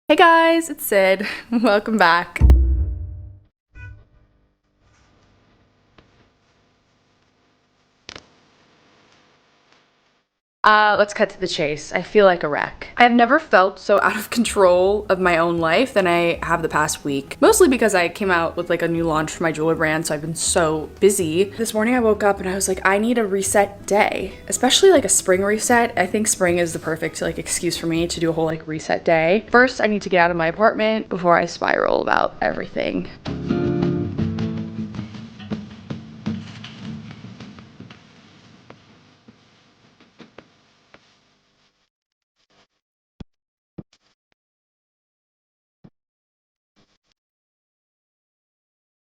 Hey guys, it's Sid. Welcome back. Let's cut to the chase. I feel like a wreck. I have never felt so out of control of my own life than I have the past week. Mostly because I came out with like a new launch for my jewelry brand, so I've been so busy. This morning I woke up and I was like, I need a reset day, especially like a spring reset. I think spring is the perfect like excuse for me to do a whole like reset day. First, I need to get out of my apartment before I spiral about everything.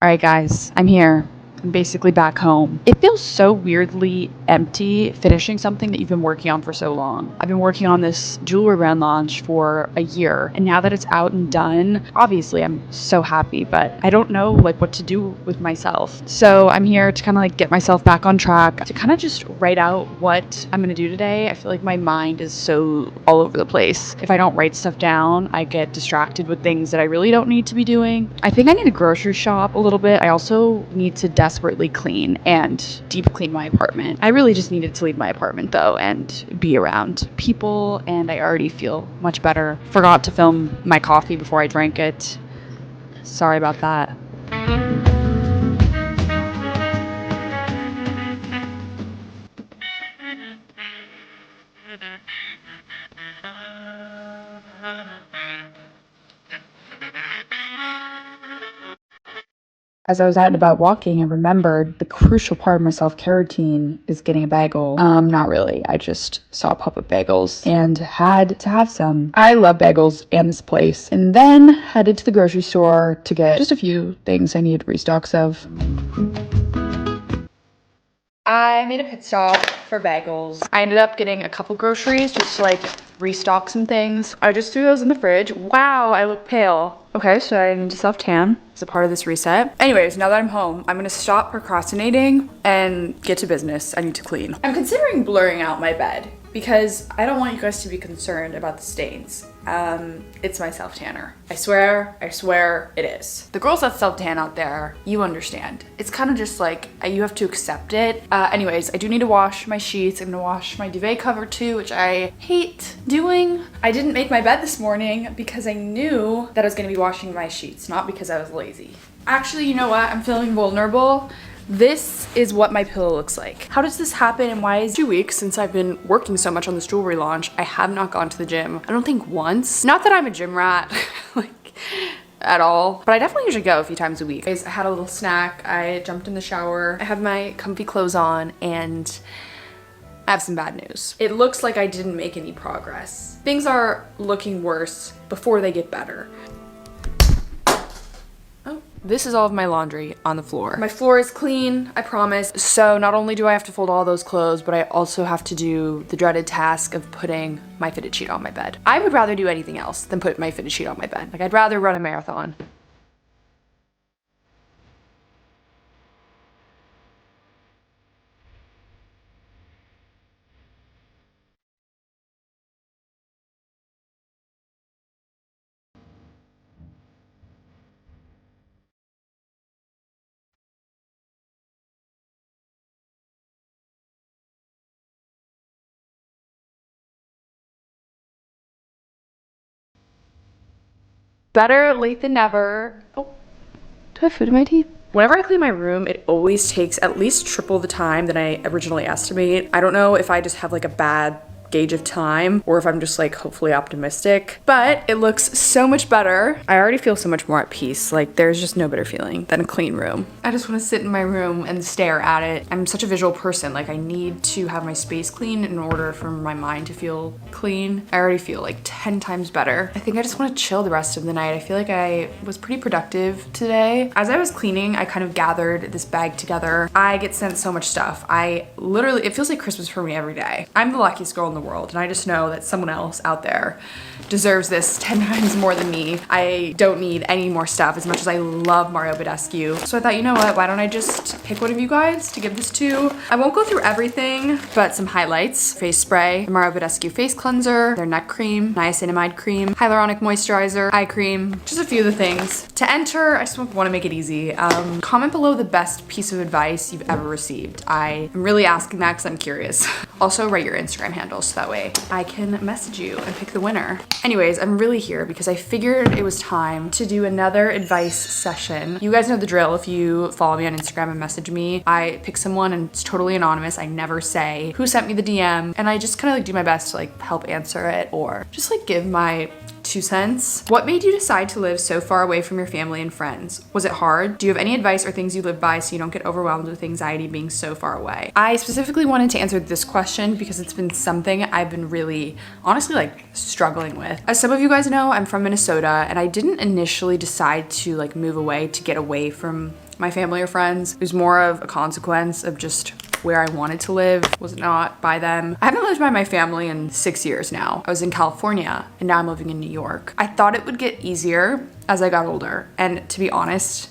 All right, guys, I'm here. I'm basically back home. It feels so weirdly empty finishing something that you've been working on for so long. I've been working on this jewelry brand launch for a year, and now that it's out and done, obviously I'm so happy, but I don't know like what to do with myself. So I'm here to kind of like get myself back on track, to kind of just write out what I'm gonna do today. I feel like my mind is so all over the place. If I don't write stuff down, I get distracted with things that I really don't need to be doing. I think I need to grocery shop a little bit. I also need to desperately clean and deep clean my apartment. I really just needed to leave my apartment though and be around people, and I already feel much better. Forgot to film my coffee before I drank it. Sorry about that. As I was out and about walking, I remembered the crucial part of my self-care routine is getting a bagel. Not really. I just saw pop-up bagels and had to have some. I love bagels and this place. And then headed to the grocery store to get just a few things I needed restocks of. I made a pit stop for bagels. I ended up getting a couple groceries just to like restock some things. I just threw those in the fridge. Wow, I look pale. Okay, so I need to self-tan as a part of this reset. Anyways, now that I'm home, I'm gonna stop procrastinating and get to business. I need to clean. I'm considering blurring out my bed because I don't want you guys to be concerned about the stains. It's my self-tanner. I swear it is. The girls that self-tan out there, you understand. It's kind of just like, you have to accept it. Anyways, I do need to wash my sheets. I'm gonna wash my duvet cover too, which I hate doing. I didn't make my bed this morning because I knew that I was gonna be washing my sheets, not because I was lazy. Actually, you know what? I'm feeling vulnerable. This is what my pillow looks like. How does this happen, and why is 2 weeks since I've been working so much on this jewelry launch, I have not gone to the gym. I don't think once. Not that I'm a gym rat, like at all, but I definitely usually go a few times a week. I had a little snack, I jumped in the shower, I have my comfy clothes on, and I have some bad news. It looks like I didn't make any progress. Things are looking worse before they get better. This is all of my laundry on the floor. My floor is clean, I promise. So not only do I have to fold all those clothes, but I also have to do the dreaded task of putting my fitted sheet on my bed. I would rather do anything else than put my fitted sheet on my bed. Like, I'd rather run a marathon. Better late than never. Oh, do I have food in my teeth? Whenever I clean my room, it always takes at least triple the time than I originally estimate. I don't know if I just have like a bad gauge of time or if I'm just like hopefully optimistic, but it looks so much better. I already feel so much more at peace. Like, there's just no better feeling than a clean room. I just want to sit in my room and stare at it. I'm such a visual person. Like, I need to have my space clean in order for my mind to feel clean. I already feel like 10 times better. I think I just want to chill the rest of the night. I feel like I was pretty productive today. As I was cleaning, I kind of gathered this bag together. I get sent so much stuff. It feels like Christmas for me every day. I'm the luckiest girl in the world, and I just know that someone else out there deserves this 10 times more than me. I don't need any more stuff as much as I love Mario Badescu. So I thought, you know what, why don't I just pick one of you guys to give this to? I won't go through everything, but some highlights. Face spray, the Mario Badescu face cleanser, their neck cream, niacinamide cream, hyaluronic moisturizer, eye cream, just a few of the things. To enter, I just want to make it easy. Comment below the best piece of advice you've ever received. I am really asking that because I'm curious. Also, write your Instagram handle so that way I can message you and pick the winner. Anyways, I'm really here because I figured it was time to do another advice session. You guys know the drill. If you follow me on Instagram and message me, I pick someone and it's totally anonymous. I never say who sent me the DM, and I just kind of like do my best to like help answer it or just like give my 2 cents. What made you decide to live so far away from your family and friends? Was it hard? Do you have any advice or things you live by so you don't get overwhelmed with anxiety being so far away? I specifically wanted to answer this question because it's been something I've been really, honestly, like struggling with. As some of you guys know, I'm from Minnesota, and I didn't initially decide to like move away to get away from my family or friends. It was more of a consequence of just where I wanted to live was not by them. I haven't lived by my family in 6 years now. I was in California and now I'm living in New York. I thought it would get easier as I got older, and to be honest,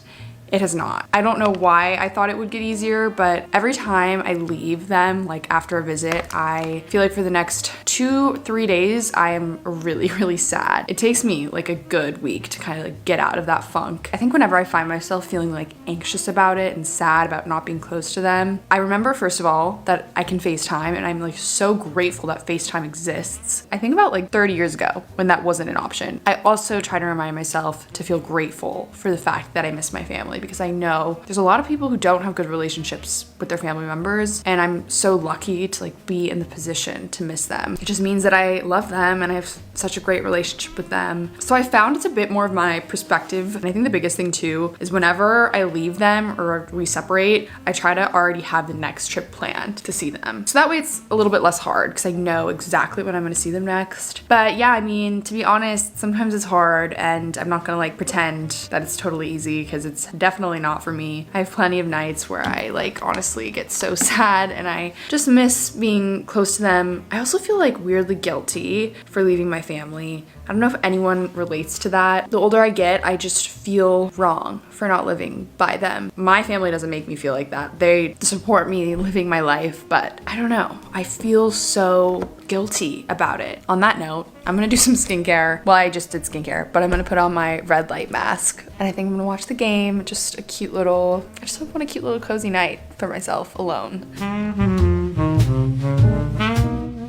it has not. I don't know why I thought it would get easier, but every time I leave them, like after a visit, I feel like for the next 2-3 days, I am really, really sad. It takes me like a good week to kind of like get out of that funk. I think whenever I find myself feeling like anxious about it and sad about not being close to them, I remember first of all that I can FaceTime, and I'm like so grateful that FaceTime exists. I think about like 30 years ago when that wasn't an option. I also try to remind myself to feel grateful for the fact that I miss my family, because I know there's a lot of people who don't have good relationships with their family members, and I'm so lucky to like be in the position to miss them. It just means that I love them and I have such a great relationship with them. So I found it's a bit more of my perspective, and I think the biggest thing too is whenever I leave them or we separate, I try to already have the next trip planned to see them. So that way it's a little bit less hard because I know exactly when I'm gonna see them next. But yeah, I mean, to be honest, sometimes it's hard, and I'm not gonna like pretend that it's totally easy because it's definitely not for me. I have plenty of nights where I like honestly get so sad and I just miss being close to them. I also feel like weirdly guilty for leaving my family. I don't know if anyone relates to that. The older I get, I just feel wrong for not living by them. My family doesn't make me feel like that. They support me living my life, but I don't know. I feel so guilty about it. On that note, I'm gonna do some skincare. Well, I just did skincare, but I'm gonna put on my red light mask, and I think I'm gonna watch the game. Just a cute little, I just want a cute little cozy night for myself alone.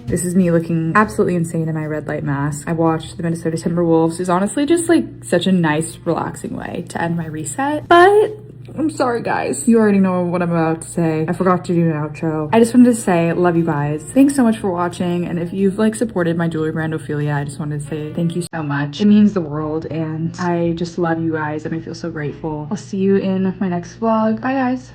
This is me looking absolutely insane in my red light mask. I watched the Minnesota Timberwolves. It's honestly just like such a nice, relaxing way to end my reset. But I'm sorry, guys. You already know what I'm about to say. I forgot to do an outro. I just wanted to say, love you guys. Thanks so much for watching. And if you've like supported my jewelry brand Ophelia, I just wanted to say thank you so much. It means the world, and I just love you guys and I feel so grateful. I'll see you in my next vlog. Bye, guys.